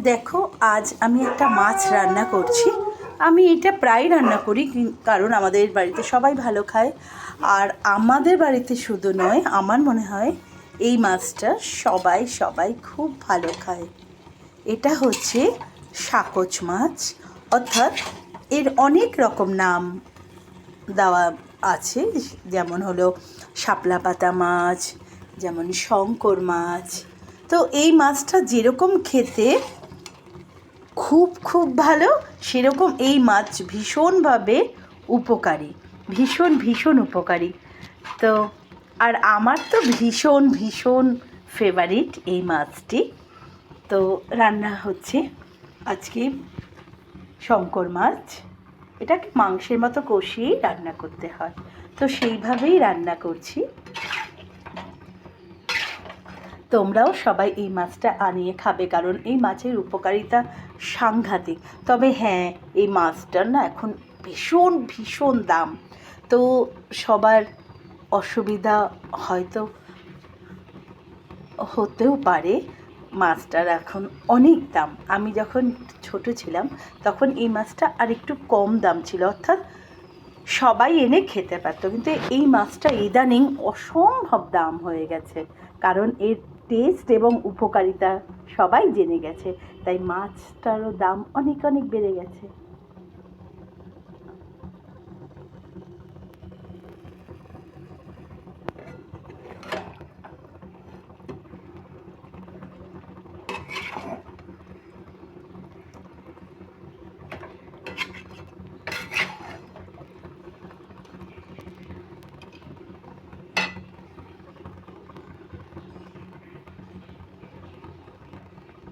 দেখো, আজ আমি একটা মাছ রান্না করছি। আমি এটা প্রায় রান্না করি, কারণ আমাদের বাড়িতে সবাই ভালো খায়। আর আমাদের বাড়িতে শুধু নয়, আমার মনে হয় এই মাছটা সবাই খুব ভালো খায়। এটা হচ্ছে সাকচ মাছ, অর্থাৎ এর অনেক রকম নাম দেওয়া আছে। যেমন হলো শাপলা পাতা মাছ, যেমন শঙ্কর মাছ। তো এই মাছটা যেরকম খেতে খুব ভালো, সেরকম এই মাছ ভীষণভাবে উপকারী, ভীষণ উপকারী। তো আর আমার তো ভীষণ ফেভারিট এই মাছটি। তো রান্না হচ্ছে আজকে শঙ্কর মাছ। এটাকে মাংসের মতো কষিয়েই রান্না করতে হয়, তো সেইভাবেই রান্না করছি। তোমরাও সবাই এই মাছটা আনিয়ে খাবে, কারণ এই মাছের উপকারিতা সাংঘাতিক। তবে হ্যাঁ, এই মাছটার না এখন ভীষণ দাম। তো সবার অসুবিধা হয়তো হতেও পারে, মাছটার এখন অনেক দাম। আমি যখন ছোট ছিলাম তখন এই মাছটা আর একটু কম দাম ছিল, অর্থাৎ সবাই এনে খেতে পারতো। কিন্তু এই মাছটা ইদানিং অসম্ভব দাম হয়ে গেছে, কারণ এর টেস্ট এবং উপকারিতা সবাই জেনে গেছে, তাই মাছটারও দাম অনেক বেড়ে গেছে।